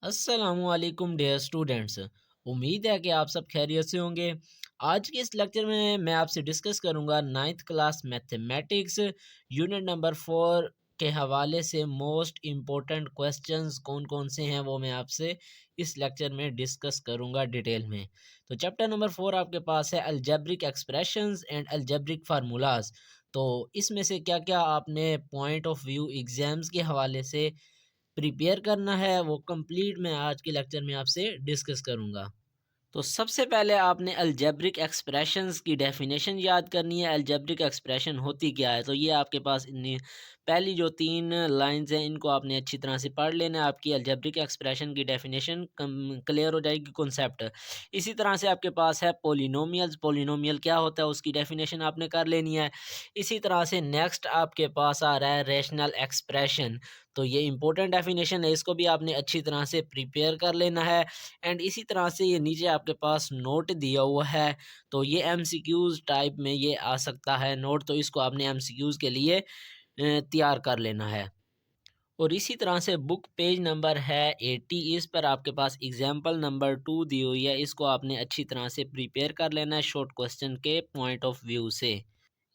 अस्सलामुअलैकुम dear students. उम्मीद है कि आप सब खैरियत से होंगे। आज के इस लेक्चर में मैं आपसे डिस्कस करूंगा ninth class mathematics unit number 4 के हवाले से मोस्ट इम्पोर्टेंट क्वेश्चंस कौन कौन से हैं वो मैं आपसे इस लेक्चर में डिस्कस करूंगा डिटेल में। तो चैप्टर नंबर 4 आपके पास है algebraic expressions and algebraic formulas. तो इसमें से क्या क्या आपने पॉइंट ऑफ व्यू एग्जाम्स के हवाले से प्रिपेयर करना है वो कंप्लीट मैं आज के लेक्चर में आपसे डिस्कस करूंगा। तो सबसे पहले आपने अलजेब्रिक एक्सप्रेशंस की डेफिनेशन याद करनी है। अलजेब्रिक एक्सप्रेशन होती क्या है, तो ये आपके पास इन्हीं पहली जो 3 लाइंस हैं इनको आपने अच्छी तरह से पढ़ लेना है। आपकी अलजेब्रिक एक्सप्रेशन की डेफिनेशन क्लियर हो जाएगी, कॉन्सेप्ट। इसी तरह से आपके पास है पोलिनोमियल्स। पोलिनोमियल क्या होता है उसकी डेफिनेशन आपने कर लेनी है। इसी तरह से नेक्स्ट आपके पास आ रहा है रेशनल एक्सप्रेशन। तो ये इंपॉर्टेंट डेफिनेशन है, इसको भी आपने अच्छी तरह से प्रिपेयर कर लेना है। एंड इसी तरह से ये नीचे आपके पास नोट दिया हुआ है, तो ये एमसीक्यूज टाइप में ये आ सकता है नोट, तो इसको आपने एमसीक्यूज के लिए तैयार कर लेना है। और इसी तरह से बुक पेज नंबर है 80, इस पर आपके पास एग्जाम्पल नंबर 2 दी हुई है, इसको आपने अच्छी तरह से प्रिपेयर कर लेना है शॉर्ट क्वेश्चन के पॉइंट ऑफ व्यू से।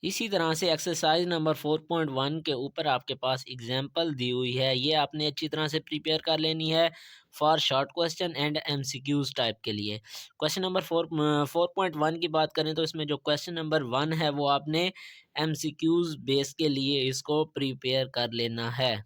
इसी तरह से एक्सरसाइज नंबर 4.1 के ऊपर आपके पास एग्जाम्पल दी हुई है, ये आपने अच्छी तरह से प्रिपेयर कर लेनी है for short question and MCQs type के लिए। क्वेश्चन नंबर 4.1 की बात करें तो इसमें जो क्वेश्चन नंबर 1 है वो आपने एमसीक्यूज बेस के लिए इसको प्रिपेयर कर लेना है।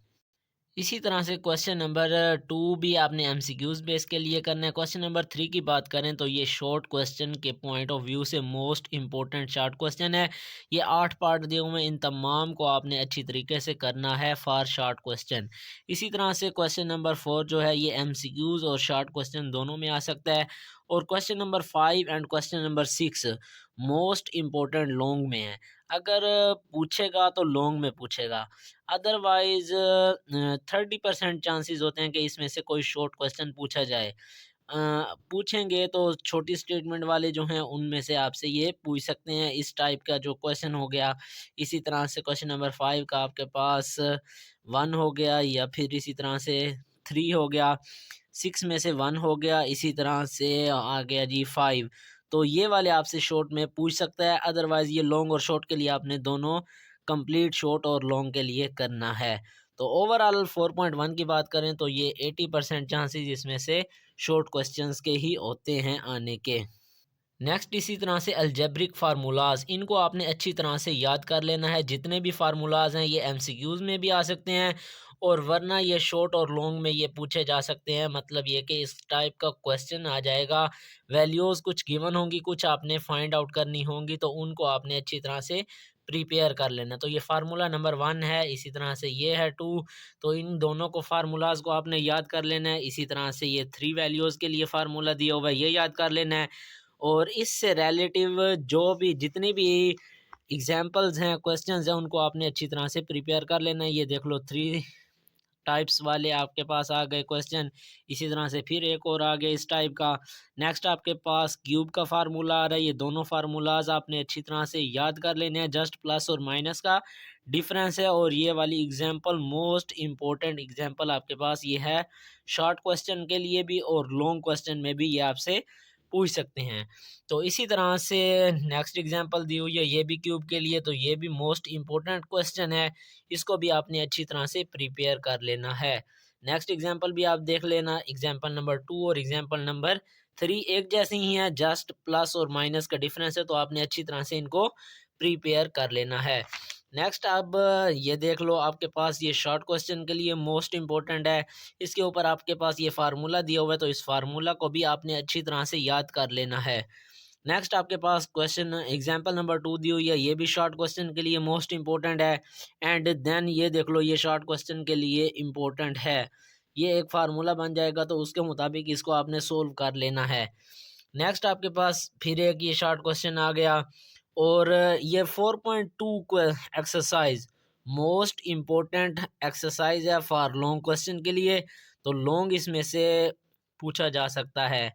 इसी तरह से क्वेश्चन नंबर 2 भी आपने एमसीक्यूज़ बेस के लिए करना है। क्वेश्चन नंबर 3 की बात करें तो ये शॉर्ट क्वेश्चन के पॉइंट ऑफ व्यू से मोस्ट इंपॉर्टेंट शॉर्ट क्वेश्चन है। ये 8 पार्ट दिए हुए हैं, इन तमाम को आपने अच्छी तरीके से करना है फॉर शॉर्ट क्वेश्चन। इसी तरह से क्वेश्चन नंबर 4 जो है ये एमसीक्यूज़ और शॉर्ट क्वेश्चन दोनों में आ सकता है। और question number 5 and question number 6 most important long में है। अगर पूछेगा तो लॉन्ग में पूछेगा, अदरवाइज़ 30% चांसेस होते हैं कि इसमें से कोई शॉर्ट क्वेश्चन पूछा जाए। पूछेंगे तो छोटी स्टेटमेंट वाले जो हैं उनमें से आपसे ये पूछ सकते हैं, इस टाइप का जो क्वेश्चन हो गया। इसी तरह से क्वेश्चन नंबर 5 का आपके पास 1 हो गया, या फिर इसी तरह से 3 हो गया, 6 में से 1 हो गया, इसी तरह से आ गया जी 5। तो ये वाले आपसे शॉर्ट में पूछ सकता है, अदरवाइज़ ये लॉन्ग और शॉर्ट के लिए आपने दोनों कंप्लीट शॉर्ट और लॉन्ग के लिए करना है। तो ओवरऑल 4.1 की बात करें तो ये 80% चांसेस इसमें से शॉर्ट क्वेश्चंस के ही होते हैं आने के। नेक्स्ट इसी तरह से अलजेब्रिक फार्मूलाज, इनको आपने अच्छी तरह से याद कर लेना है। जितने भी फार्मूलाज हैं ये एमसीक्यूज़ में भी आ सकते हैं, और वरना ये शॉर्ट और लॉन्ग में ये पूछे जा सकते हैं। मतलब ये कि इस टाइप का क्वेश्चन आ जाएगा, वैल्यूज़ कुछ गिवन होंगी, कुछ आपने फाइंड आउट करनी होंगी, तो उनको आपने अच्छी तरह से प्रिपेयर कर लेना। तो ये फार्मूला नंबर 1 है, इसी तरह से ये है 2। तो इन दोनों को फार्मूलाज को आपने याद कर लेना है। इसी तरह से ये 3 वैल्यूज़ के लिए फार्मूला दिया हुआ है, ये याद कर लेना है। और इससे रिलेटिव जो भी जितनी भी एग्जांपल्स हैं, क्वेश्चंस हैं, उनको आपने अच्छी तरह से प्रिपेयर कर लेना है। ये देख लो 3 टाइप्स वाले आपके पास आ गए क्वेश्चन। इसी तरह से फिर एक और आ गया इस टाइप का। नेक्स्ट आपके पास क्यूब का फार्मूला आ रहा है। ये दोनों फार्मूलाज आपने अच्छी तरह से याद कर लेने हैं, जस्ट प्लस और माइनस का डिफरेंस है। और ये वाली एग्जांपल मोस्ट इम्पोर्टेंट एग्जांपल आपके पास ये है, शॉर्ट क्वेश्चन के लिए भी और लॉन्ग क्वेश्चन में भी ये आपसे पूछ सकते हैं। तो इसी तरह से नेक्स्ट एग्जांपल दी हुई है, ये भी क्यूब के लिए, तो ये भी मोस्ट इम्पोर्टेंट क्वेश्चन है, इसको भी आपने अच्छी तरह से प्रिपेयर कर लेना है। नेक्स्ट एग्जांपल भी आप देख लेना, एग्जांपल नंबर 2 और एग्जांपल नंबर 3 एक जैसे ही हैं, जस्ट प्लस और माइनस का डिफरेंस है, तो आपने अच्छी तरह से इनको प्रिपेयर कर लेना है। नेक्स्ट अब ये देख लो, आपके पास ये शॉर्ट क्वेश्चन के लिए मोस्ट इम्पोर्टेंट है। इसके ऊपर आपके पास ये फार्मूला दिया हुआ है, तो इस फार्मूला को भी आपने अच्छी तरह से याद कर लेना है। नेक्स्ट आपके पास क्वेश्चन एग्जांपल नंबर 2 दी हुई है, ये भी शॉर्ट क्वेश्चन के लिए मोस्ट इम्पोर्टेंट है। एंड देन ये देख लो, ये शॉर्ट क्वेश्चन के लिए इम्पोर्टेंट है। ये एक फार्मूला बन जाएगा, तो उसके मुताबिक इसको आपने सोल्व कर लेना है। नेक्स्ट आपके पास फिर एक ये शॉर्ट क्वेश्चन आ गया, और ये 4.2 एक्सरसाइज मोस्ट इम्पोर्टेंट एक्सरसाइज है फॉर लॉन्ग क्वेश्चन के लिए। तो लॉन्ग इसमें से पूछा जा सकता है,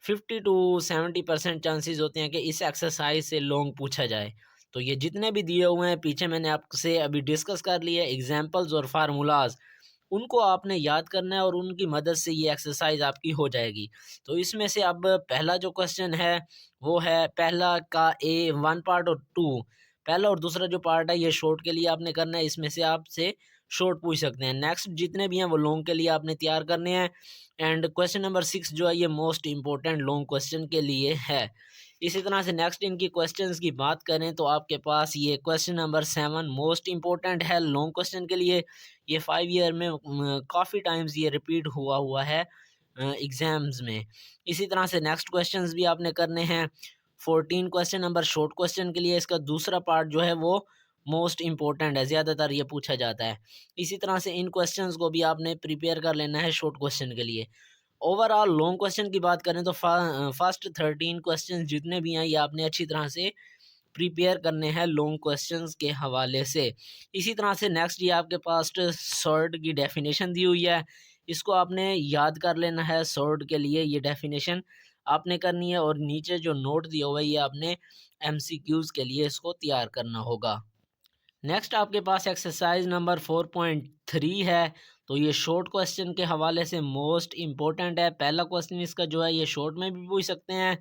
50 to 70% चांसेस होते हैं कि इस एक्सरसाइज से लॉन्ग पूछा जाए। तो ये जितने भी दिए हुए हैं पीछे मैंने आपसे अभी डिस्कस कर लिए एग्जांपल्स और फार्मूलाज, उनको आपने याद करना है और उनकी मदद से ये एक्सरसाइज़ आपकी हो जाएगी। तो इसमें से अब पहला जो क्वेश्चन है वो है पहला का ए 1 पार्ट और 2, पहला और दूसरा जो पार्ट है ये शॉर्ट के लिए आपने करना है, इसमें से आपसे शॉर्ट पूछ सकते हैं। नेक्स्ट जितने भी हैं वो लॉन्ग के लिए आपने तैयार करने हैं। एंड क्वेश्चन नंबर 6 जो है ये मोस्ट इम्पोर्टेंट लॉन्ग क्वेश्चन के लिए है। इसी तरह से नेक्स्ट इनकी क्वेश्चंस की बात करें तो आपके पास ये क्वेश्चन नंबर 7 मोस्ट इम्पोर्टेंट है लॉन्ग क्वेश्चन के लिए। ये 5 ईयर में काफ़ी टाइम्स ये रिपीट हुआ हुआ है एग्ज़ाम्स में। इसी तरह से नेक्स्ट क्वेश्चंस भी आपने करने हैं। 14 क्वेश्चन नंबर शॉर्ट क्वेश्चन के लिए इसका दूसरा पार्ट जो है वो मोस्ट इम्पोर्टेंट है, ज़्यादातर ये पूछा जाता है। इसी तरह से इन क्वेश्चंस को भी आपने प्रिपेयर कर लेना है शॉर्ट क्वेश्चन के लिए। ओवरऑल लॉन्ग क्वेश्चन की बात करें तो फर्स्ट 13 क्वेश्चन जितने भी हैं ये आपने अच्छी तरह से प्रिपेयर करने हैं लॉन्ग क्वेश्चंस के हवाले से। इसी तरह से नेक्स्ट ये आपके पास शॉर्ट की डेफिनेशन दी हुई है, इसको आपने याद कर लेना है। शॉर्ट के लिए ये डेफिनेशन आपने करनी है और नीचे जो नोट दिया हुआ है ये आपने एमसीक्यूज़ के लिए इसको तैयार करना होगा। नेक्स्ट आपके पास एक्सरसाइज नंबर 4.3 है। तो ये शॉर्ट क्वेश्चन के हवाले से मोस्ट इम्पोर्टेंट है। पहला क्वेश्चन इसका जो है ये शॉर्ट में भी पूछ सकते हैं।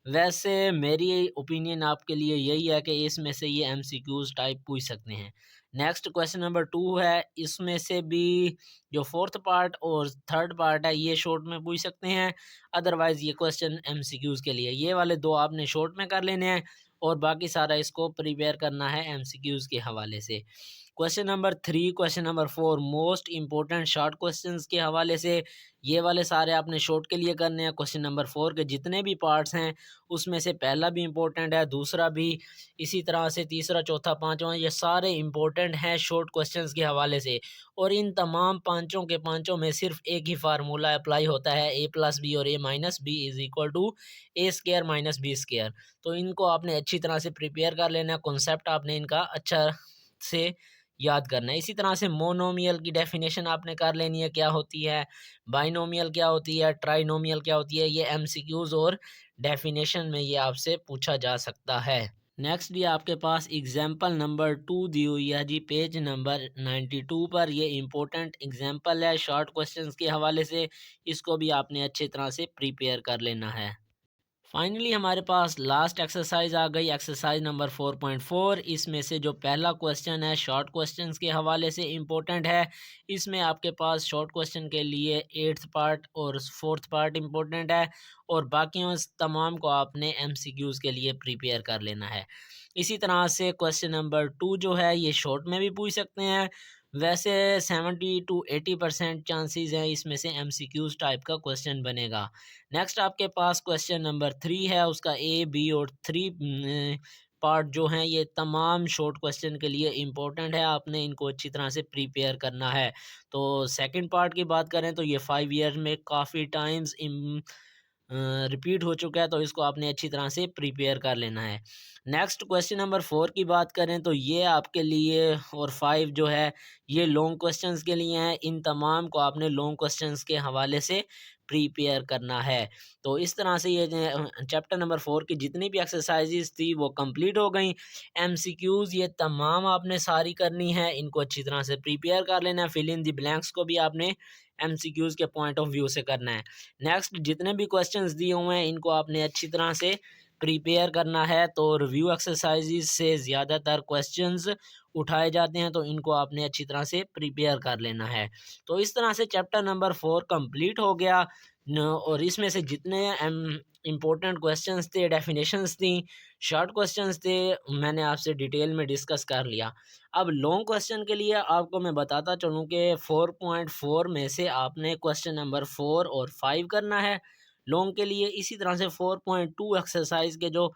वैसे मेरी ओपिनियन आपके लिए यही है कि इसमें से ये एमसीक्यूज टाइप पूछ सकते हैं। नेक्स्ट क्वेश्चन नंबर 2 है, इसमें से भी जो फोर्थ पार्ट और थर्ड पार्ट है ये शॉर्ट में पूछ सकते हैं। अदरवाइज़ ये क्वेश्चन एमसीक्यूज के लिए ये वाले दो आपने शॉर्ट में कर लेने हैं और बाकी सारा इसको प्रिपेयर करना है एमसीक्यूज़ के हवाले से। Question number 3, question number 4 most important short questions के हवाले से ये वाले सारे आपने शॉर्ट के लिए करने हैं। क्वेश्चन नंबर 4 के जितने भी पार्ट्स हैं उसमें से पहला भी इम्पोर्टेंट है, दूसरा भी, इसी तरह से तीसरा, चौथा, पाँचवां ये सारे इम्पोर्टेंट हैं शॉर्ट क्वेश्चंस के हवाले से। और इन तमाम पाँचों के पाँचों में सिर्फ एक ही फार्मूला अप्लाई होता है, ए प्लस बी और A minus B is equal to A square minus B square. तो इनको आपने अच्छी तरह से प्रिपेयर कर लेना है, कॉन्सेप्ट आपने इनका अच्छा से याद करना है। इसी तरह से मोनोमियल की डेफिनेशन आपने कर लेनी है क्या होती है, बाइनोमियल क्या होती है, ट्राइनोमियल क्या होती है, ये एमसीक्यूज़ और डेफिनेशन में ये आपसे पूछा जा सकता है। नेक्स्ट ये आपके पास एग्जाम्पल नंबर 2 दी हुई है जी, पेज नंबर 92 पर। ये इम्पोर्टेंट एग्जाम्पल है शॉर्ट क्वेश्चंस के हवाले से, इसको भी आपने अच्छी तरह से प्रिपेयर कर लेना है। फाइनली हमारे पास लास्ट एक्सरसाइज आ गई, एक्सरसाइज नंबर 4.4। इसमें से जो पहला क्वेश्चन है शॉर्ट क्वेश्चंस के हवाले से इम्पोर्टेंट है। इसमें आपके पास शॉर्ट क्वेश्चन के लिए 8th पार्ट और 4th पार्ट इम्पोर्टेंट है और बाकियों तमाम को आपने एमसीक्यूज़ के लिए प्रिपेयर कर लेना है। इसी तरह से क्वेश्चन नंबर 2 जो है ये शॉर्ट में भी पूछ सकते हैं। वैसे 70 टू 80% चांसेस हैं इसमें से एमसीक्यूज़ टाइप का क्वेश्चन बनेगा। नेक्स्ट आपके पास क्वेश्चन नंबर 3 है, उसका ए, बी और 3 पार्ट जो हैं ये तमाम शॉर्ट क्वेश्चन के लिए इम्पोर्टेंट है, आपने इनको अच्छी तरह से प्रिपेयर करना है। तो सेकंड पार्ट की बात करें तो ये 5 ईयर में काफ़ी टाइम्स रिपीट हो चुका है, तो इसको आपने अच्छी तरह से प्रिपेयर कर लेना है। नेक्स्ट क्वेश्चन नंबर 4 की बात करें तो ये आपके लिए और 5 जो है ये लॉन्ग क्वेश्चंस के लिए हैं। इन तमाम को आपने लॉन्ग क्वेश्चंस के हवाले से प्रिपेयर करना है। तो इस तरह से ये चैप्टर नंबर 4 की जितनी भी एक्सरसाइजेज़ थी वो कंप्लीट हो गई। एमसीक्यूज़ ये तमाम आपने सारी करनी है, इनको अच्छी तरह से प्रिपेयर कर लेना है। फिल इन द ब्लैंक्स को भी आपने एमसीक्यूज़ के पॉइंट ऑफ व्यू से करना है। नेक्स्ट जितने भी क्वेश्चंस दिए हुए हैं इनको आपने अच्छी तरह से प्रिपेयर करना है। तो रिव्यू एक्सरसाइजेज से ज़्यादातर क्वेश्चंस उठाए जाते हैं, तो इनको आपने अच्छी तरह से प्रिपेयर कर लेना है। तो इस तरह से चैप्टर नंबर 4 कंप्लीट हो गया और इसमें से जितने इम्पोर्टेंट क्वेश्चंस थे, डेफिनेशंस थी, शॉर्ट क्वेश्चंस थे, मैंने आपसे डिटेल में डिस्कस कर लिया। अब लॉन्ग क्वेश्चन के लिए आपको मैं बताता चलूँ कि 4.4 में से आपने क्वेश्चन नंबर 4 और 5 करना है लॉन्ग के लिए। इसी तरह से 4.2 एक्सरसाइज के जो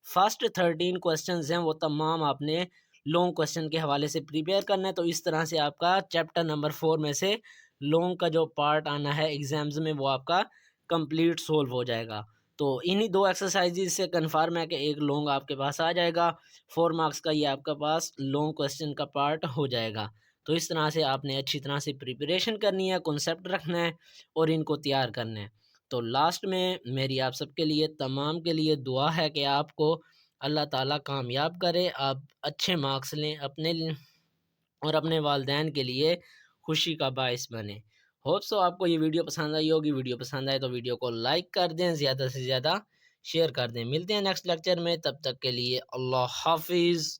फर्स्ट 13 क्वेश्चंस हैं वो तमाम आपने लॉन्ग क्वेश्चन के हवाले से प्रिपेयर करना है। तो इस तरह से आपका चैप्टर नंबर 4 में से लॉन्ग का जो पार्ट आना है एग्जाम्स में वो आपका कंप्लीट सोल्व हो जाएगा। तो इन्हीं दो एक्सरसाइजेज से कन्फर्म है कि एक लॉन्ग आपके पास आ जाएगा। 4 मार्क्स का ये आपके पास लॉन्ग क्वेश्चन का पार्ट हो जाएगा। तो इस तरह से आपने अच्छी तरह से प्रिपरेशन करनी है, कॉन्सेप्ट रखना है और इनको तैयार करना है। तो लास्ट में मेरी आप सबके लिए तमाम के लिए दुआ है कि आपको अल्लाह ताला कामयाब करे, आप अच्छे मार्क्स लें अपने और अपने वालिदैन के लिए खुशी का बायस बने। होप सो आपको ये वीडियो पसंद आई होगी। वीडियो पसंद आए तो वीडियो को लाइक कर दें, ज़्यादा से ज़्यादा शेयर कर दें। मिलते हैं नेक्स्ट लेक्चर में, तब तक के लिए अल्लाह हाफ़िज़।